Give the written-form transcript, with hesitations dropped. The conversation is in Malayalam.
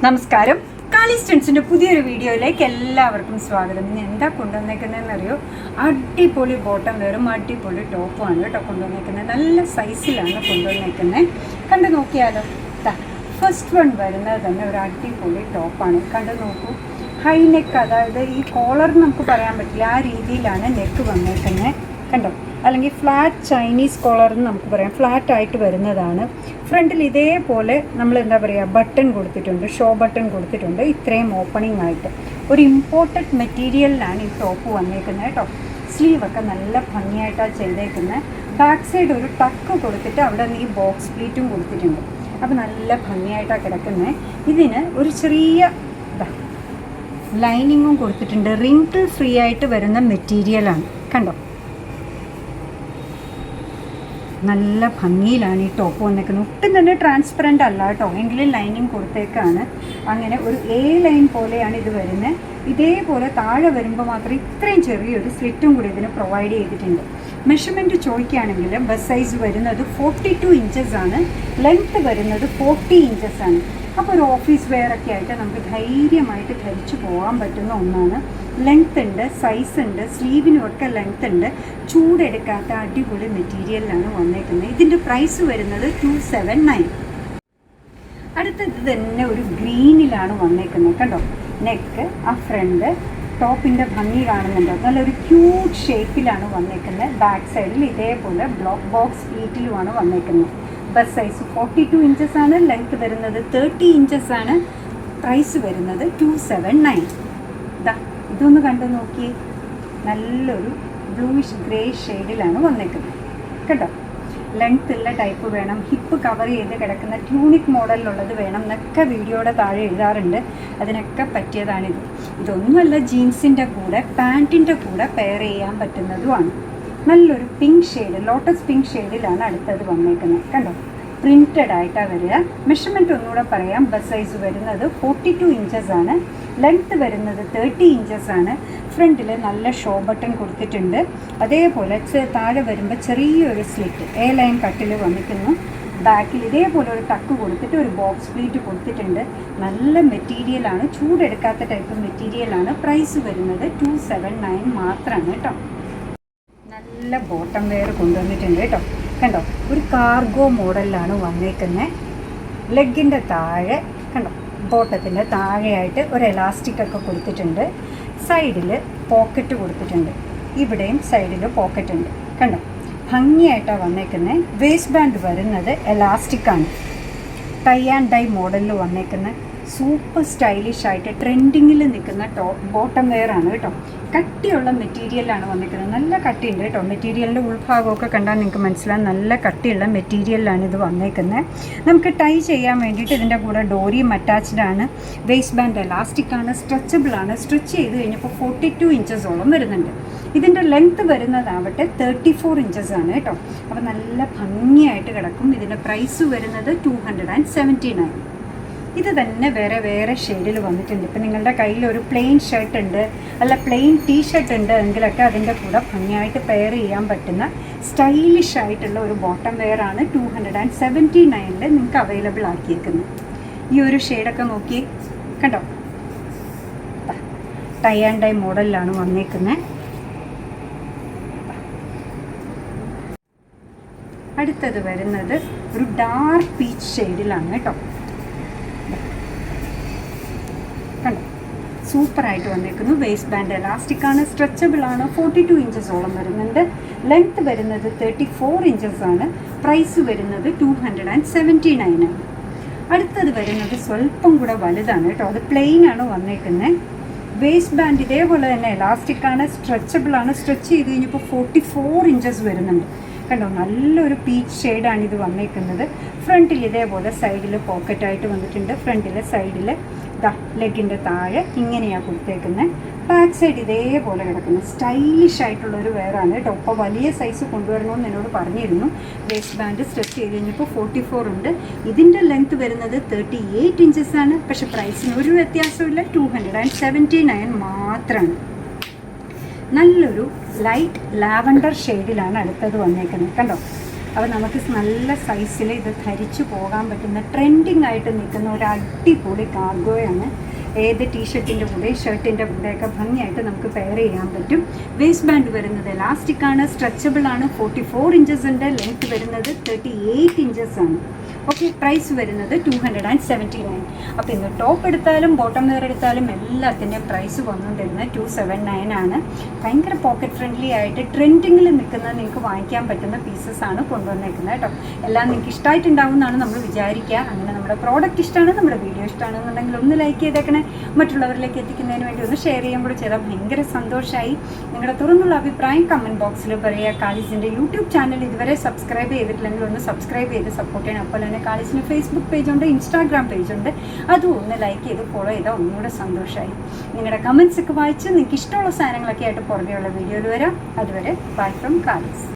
നമസ്കാരം. കാളി സ്റ്റൻസിൻ്റെ പുതിയൊരു വീഡിയോയിലേക്ക് എല്ലാവർക്കും സ്വാഗതം. ഇന്ന് എന്താ കൊണ്ടുവന്നേക്കുന്നതെന്ന് അറിയോ? അടിപൊളി ബോട്ടം വെറും അടിപൊളി ടോപ്പുമാണ് കേട്ടോ കൊണ്ടുവന്നേക്കുന്നത്. നല്ല സൈസിലാണ് കൊണ്ടുവന്നേക്കുന്നത്. കണ്ടു നോക്കിയാലോ. ഫസ്റ്റ് വൺ വരുന്നത് തന്നെ ഒരു അടിപൊളി ടോപ്പാണ്. കണ്ടു നോക്കൂ. ഹൈ നെക്ക്, അതായത് ഈ കോളർ നമുക്ക് പറയാൻ പറ്റില്ല, ആ രീതിയിലാണ് നെക്ക് വന്നേക്കുന്നത്. കണ്ടോ? അല്ലെങ്കിൽ ഫ്ലാറ്റ് ചൈനീസ് കോളർ എന്ന് നമുക്ക് പറയാം. ഫ്ലാറ്റായിട്ട് വരുന്നതാണ്. ഫ്രണ്ടിൽ ഇതേപോലെ നമ്മൾ എന്താ പറയുക, ബട്ടൺ കൊടുത്തിട്ടുണ്ട്, ഷോ ബട്ടൺ കൊടുത്തിട്ടുണ്ട്. ഇത്രയും ഓപ്പണിംഗ് ആയിട്ട് ഒരു ഇമ്പോർട്ടഡ് മെറ്റീരിയലിലാണ് ഈ ടോപ്പ് വന്നേക്കുന്നത് കേട്ടോ. സ്ലീവൊക്കെ നല്ല ഭംഗിയായിട്ടാണ് ചെയ്തേക്കുന്നത്. ബാക്ക് സൈഡ് ഒരു ടക്ക് കൊടുത്തിട്ട് അവിടെ നിന്ന് ഈ ബോക്സ് പ്ലീറ്റും കൊടുത്തിട്ടുണ്ട്. അപ്പോൾ നല്ല ഭംഗിയായിട്ടാണ് കിടക്കുന്നത്. ഇതിന് ഒരു ചെറിയ ലൈനിങ്ങും കൊടുത്തിട്ടുണ്ട്. റിങ്കിൾ ഫ്രീ ആയിട്ട് വരുന്ന മെറ്റീരിയലാണ്. കണ്ടോ? നല്ല ഭംഗിയിലാണ് ഈ ടോപ്പ് വന്നേക്കുന്നത്. ഒട്ടും തന്നെ ട്രാൻസ്പെറൻ്റ് അല്ല കേട്ടോ, എങ്കിലും ലൈനിങ് കൊടുത്തേക്കാണ്. അങ്ങനെ ഒരു എ ലൈൻ പോലെയാണ് ഇത് വരുന്നത്. ഇതേപോലെ താഴെ വരുമ്പോൾ മാത്രം ഇത്രയും ചെറിയൊരു സ്ലിറ്റും കൂടി ഇതിന് പ്രൊവൈഡ് ചെയ്തിട്ടുണ്ട്. മെഷർമെൻറ്റ് ചോദിക്കുകയാണെങ്കിൽ ബസ് സൈസ് വരുന്നത് 42 ഇഞ്ചസ് ആണ്. ലെങ്ത്ത് വരുന്നത് 40 ഇഞ്ചസ് ആണ്. അപ്പോൾ ഒരു ഓഫീസ് വെയറൊക്കെ ആയിട്ട് നമുക്ക് ധൈര്യമായിട്ട് ധരിച്ചു പോകാൻ പറ്റുന്ന ഒന്നാണ്. ലെങ്ത്ത് ഉണ്ട്, സൈസ് ഉണ്ട്, സ്ലീവിനുമൊക്കെ ലെങ്ത്ത് ഉണ്ട്. ചൂടെടുക്കാത്ത അടിപൊളി മെറ്റീരിയലിലാണ് വന്നേക്കുന്നത്. ഇതിൻ്റെ പ്രൈസ് വരുന്നത് 279. അടുത്തത് തന്നെ ഒരു ഗ്രീനിലാണ് വന്നേക്കുന്നത്. കണ്ടോ? നെക്ക്, ആ ഫ്രണ്ട് ടോപ്പിൻ്റെ ഭംഗി കാണുന്നുണ്ടോ? നല്ലൊരു ക്യൂട്ട് ഷേപ്പിലാണ് വന്നേക്കുന്നത്. ബാക്ക് സൈഡിൽ ഇതേപോലെ ബോക്സ് പ്ലീറ്റിലുമാണ് വന്നേക്കുന്നത്. ബസ് സൈസ് 42 ഇഞ്ചസ് ആണ്. ലെങ്ത്ത് വരുന്നത് 30 ഇഞ്ചസ് ആണ്. പ്രൈസ് വരുന്നത് 279. ഇതൊന്ന് കണ്ടു നോക്കിയേ. നല്ലൊരു ബ്ലൂയിഷ് ഗ്രേ ഷെയ്ഡിലാണ് വന്നേക്കുന്നത് കേട്ടോ. ലെങ്ത്ത് ഉള്ള ടൈപ്പ് വേണം, ഹിപ്പ് കവർ ചെയ്ത് കിടക്കുന്ന ട്യൂണിക് മോഡലിലുള്ളത് വേണം എന്നൊക്കെ വീഡിയോയുടെ താഴെ എഴുതാറുണ്ട്. അതിനൊക്കെ പറ്റിയതാണിത്. ഇതൊന്നുമല്ല, ജീൻസിൻ്റെ കൂടെ പാൻറ്റിൻ്റെ കൂടെ പെയർ ചെയ്യാൻ പറ്റുന്നതുമാണ്. നല്ലൊരു പിങ്ക് ഷെയ്ഡ്, ലോട്ടസ് പിങ്ക് ഷെയ്ഡിലാണ് അടുത്തത് വന്നേക്കുന്നത്. കണ്ടോ? പ്രിൻറ്റഡ് ആയിട്ടാണ് വരിക. മെഷർമെൻറ്റ് ഒന്നുകൂടെ പറയാം. ബസ് സൈസ് വരുന്നത് 42 ഇഞ്ചസ് ആണ്. ലെങ്ത്ത് വരുന്നത് 30 ഇഞ്ചസ് ആണ്. ഫ്രണ്ടിൽ നല്ല ഷോ ബട്ടൺ കൊടുത്തിട്ടുണ്ട്. അതേപോലെ താഴെ വരുമ്പോൾ ചെറിയൊരു സ്ലിറ്റ് എ ലൈൻ കട്ടിൽ വന്നിരിക്കുന്നു. ബാക്കിൽ ഇതേപോലെ ഒരു ടക്ക് കൊടുത്തിട്ട് ഒരു ബോക്സ് പ്ലീറ്റ് കൊടുത്തിട്ടുണ്ട്. നല്ല മെറ്റീരിയലാണ്, ചൂടെടുക്കാത്ത ടൈപ്പ് മെറ്റീരിയലാണ്. പ്രൈസ് വരുന്നത് 279 മാത്രമാണ് കേട്ടോ. നല്ല ബോട്ടം വെയർ കൊണ്ടുവന്നിട്ടുണ്ട് കേട്ടോ. കണ്ടോ? ഒരു കാർഗോ മോഡലിലാണ് വന്നേക്കുന്നത്. ലെഗിൻ്റെ താഴെ കണ്ടോ, ബോട്ടത്തിൻ്റെ താഴെയായിട്ട് ഒരു എലാസ്റ്റിക്കൊക്കെ കൊടുത്തിട്ടുണ്ട്. സൈഡിൽ പോക്കറ്റ് കൊടുത്തിട്ടുണ്ട്. ഇവിടെയും സൈഡിൽ പോക്കറ്റ് ഉണ്ട്. കണ്ടോ? ഭംഗിയായിട്ടാണ് വന്നേക്കുന്നത്. വേസ്റ്റ് ബാൻഡ് വരുന്നത് എലാസ്റ്റിക്കാണ്. ടൈ ആൻഡ് ഡൈ മോഡലിൽ വന്നേക്കുന്ന സൂപ്പർ സ്റ്റൈലിഷ് ആയിട്ട് ട്രെൻഡിങ്ങിൽ നിൽക്കുന്ന ബോട്ടം വെയർ ആണ് കേട്ടോ. കട്ടിയുള്ള മെറ്റീരിയലാണ് വന്നിരിക്കുന്നത്. നല്ല കട്ടിയുണ്ട് കേട്ടോ. മെറ്റീരിയലിൻ്റെ ഉൾഭാഗമൊക്കെ കണ്ടാൽ നിങ്ങൾക്ക് മനസ്സിലാവും. നല്ല കട്ടിയുള്ള മെറ്റീരിയലാണ് ഇത് വന്നേക്കുന്നത്. നമുക്ക് ടൈ ചെയ്യാൻ വേണ്ടിയിട്ട് ഇതിൻ്റെ കൂടെ ഡോറിയും അറ്റാച്ച്ഡ് ആണ്. വേസ്റ്റ് ബാൻഡ് എലാസ്റ്റിക്കാണ്, സ്ട്രെച്ചബിൾ ആണ്. സ്ട്രെച്ച് ചെയ്ത് കഴിഞ്ഞപ്പോൾ 42 ഇഞ്ചസോളം വരുന്നുണ്ട്. ഇതിൻ്റെ ലെങ്ത്ത് വരുന്നതാവട്ടെ 34 ഇഞ്ചസ് ആണ് കേട്ടോ. അപ്പോൾ നല്ല ഭംഗിയായിട്ട് കിടക്കും. ഇതിൻ്റെ പ്രൈസ് വരുന്നത് 279. ഇത് തന്നെ വേറെ വേറെ ഷെയ്ഡിൽ വന്നിട്ടുണ്ട്. ഇപ്പം നിങ്ങളുടെ കയ്യിൽ ഒരു പ്ലെയിൻ ഷർട്ട് ഉണ്ട്, അല്ല പ്ലെയിൻ ടീ ഷർട്ട് ഉണ്ട് എങ്കിലൊക്കെ അതിൻ്റെ കൂടെ ഭംഗിയായിട്ട് പെയർ ചെയ്യാൻ പറ്റുന്ന സ്റ്റൈലിഷ് ആയിട്ടുള്ള ഒരു ബോട്ടം വെയർ ആണ് 279 നിങ്ങൾക്ക് അവൈലബിൾ ആക്കിയിരിക്കുന്നത്. ഈ ഒരു ഷെയ്ഡൊക്കെ നോക്കി കണ്ടോ? ടൈ ആൻഡ് ഡൈ മോഡലിലാണ് വന്നേക്കുന്നത്. അടുത്തത് വരുന്നത് ഒരു ഡാർക്ക് പീച്ച് ഷെയ്ഡിലാണ് കേട്ടോ. കണ്ടോ? സൂപ്പറായിട്ട് വന്നേക്കുന്നു. വേസ്റ്റ് ബാൻഡ് എലാസ്റ്റിക് ആണ്, സ്ട്രെച്ചബിൾ ആണ്. 42 ഇഞ്ചസോളം വരുന്നുണ്ട്. ലെങ്ത്ത് വരുന്നത് 34 ഇഞ്ചസ് ആണ്. പ്രൈസ് വരുന്നത് 279 ആണ്. അടുത്തത് വരുന്നത് സ്വല്പം കൂടെ വലുതാണ് കേട്ടോ. അത് പ്ലെയിൻ ആണ് വന്നേക്കുന്നത്. വേസ്റ്റ് ബാൻഡ് ഇതേപോലെ തന്നെ എലാസ്റ്റിക് ആണ്, സ്ട്രെച്ചബിൾ ആണ്. സ്ട്രെച്ച് ചെയ്ത് കഴിഞ്ഞപ്പോൾ 44 ഇഞ്ചസ് വരുന്നുണ്ട്. കണ്ടോ? നല്ലൊരു പീച്ച് ഷെയ്ഡാണ് ഇത് വന്നേക്കുന്നത്. ഫ്രണ്ടിൽ ഇതേപോലെ സൈഡിൽ പോക്കറ്റായിട്ട് വന്നിട്ടുണ്ട്. ഫ്രണ്ടിൽ സൈഡിൽ ലെഗിൻ്റെ താഴെ ഇങ്ങനെയാണ് കൊടുത്തേക്കുന്നത്. ബാക്ക് സൈഡ് ഇതേപോലെ കിടക്കുന്നത് സ്റ്റൈലിഷ് ആയിട്ടുള്ളൊരു വെയറാണ് കേട്ടോ. ഇപ്പോൾ വലിയ സൈസ് കൊണ്ടുവരണമെന്ന് എന്നോട് പറഞ്ഞിരുന്നു. വേസ്റ്റ് ബാൻഡ് സ്ട്രെച്ച് ചെയ്ത് കഴിഞ്ഞപ്പോൾ 44 ഉണ്ട്. ഇതിൻ്റെ ലെങ്ത്ത് വരുന്നത് 38 ഇഞ്ചസ് ആണ്. പക്ഷേ പ്രൈസിന് ഒരു വ്യത്യാസമില്ല. 279 മാത്രമാണ്. നല്ലൊരു ലൈറ്റ് ലാവൻഡർ ഷെയ്ഡിലാണ് അടുത്തത് വന്നേക്കുന്നത്. കണ്ടോ? അപ്പോൾ നമുക്ക് നല്ല സൈസിൽ ഇത് ധരിച്ചു പോകാൻ പറ്റുന്ന ട്രെൻഡിങ് ആയിട്ട് നിൽക്കുന്ന ഒരു അടിപൊളി കാർഗോയാണ്. ഏത് ടീഷർട്ടിൻ്റെ കൂടെ ഷർട്ടിൻ്റെ കൂടെയൊക്കെ ഭംഗിയായിട്ട് നമുക്ക് പെയർ ചെയ്യാൻ പറ്റും. വേസ്റ്റ് ബാൻഡ് വരുന്നത് എലാസ്റ്റിക് ആണ്, സ്ട്രെച്ചബിൾ ആണ്. 44 ഇഞ്ചസ് ഉണ്ട്. ലെങ്ത് വരുന്നത് 38 ഇഞ്ചസ് ആണ്. ഓക്കെ, പ്രൈസ് വരുന്നത് 279. അപ്പോൾ ഇന്ന് ടോപ്പ് എടുത്താലും ബോട്ടം വെയർ എടുത്താലും എല്ലാത്തിൻ്റെയും പ്രൈസ് വന്നുകൊണ്ടിരുന്നത് 279 ആണ്. ഭയങ്കര പോക്കറ്റ് ഫ്രണ്ട്ലി ആയിട്ട് ട്രെൻഡിങ്ങിൽ നിൽക്കുന്ന നിങ്ങൾക്ക് വാങ്ങിക്കാൻ പറ്റുന്ന പീസസ് ആണ് കൊണ്ടുവന്നേക്കുന്നത് കേട്ടോ. എല്ലാം നിങ്ങൾക്ക് ഇഷ്ടമായിട്ടുണ്ടാവും എന്നാണ് നമ്മൾ വിചാരിക്കുക. അങ്ങനെ നമ്മുടെ പ്രോഡക്റ്റ് ഇഷ്ടമാണ്, നമ്മുടെ വീഡിയോ ഇഷ്ടമാണെന്നുണ്ടെങ്കിൽ ഒന്ന് ലൈക്ക് ചെയ്തേക്കണേ. മറ്റുള്ളവരിലേക്ക് എത്തിക്കുന്നതിന് വേണ്ടി ഒന്ന് ഷെയർ ചെയ്യുമ്പോൾ ചെയ്താൽ ഭയങ്കര സന്തോഷമായി. നിങ്ങളുടെ തുറന്നുള്ള അഭിപ്രായം കമൻറ്റ് ബോക്സിൽ പറയുക. കാലിസിൻ്റെ യൂട്യൂബ് ചാനൽ ഇതുവരെ സബ്സ്ക്രൈബ് ചെയ്തിട്ടില്ലെങ്കിൽ ഒന്ന് സബ്സ്ക്രൈബ് ചെയ്ത് സപ്പോർട്ട് ചെയ്യണം. അപ്പോൾ തന്നെ കാലിസിന് ഫേസ്ബുക്ക് പേജുണ്ട്, ഇൻസ്റ്റാഗ്രാം പേജുണ്ട്, അതും ഒന്ന് ലൈക്ക് ചെയ്ത് ഫോളോ ചെയ്താൽ ഒന്നുകൂടെ സന്തോഷമായി. നിങ്ങളുടെ കമൻസ് ഒക്കെ വായിച്ച് നിങ്ങൾക്ക് ഇഷ്ടമുള്ള സാധനങ്ങളൊക്കെ ആയിട്ട് പുറകെയുള്ള വീഡിയോയിൽ വരാം. അതുവരെ ബൈ ഫ്രം കാലിസ്.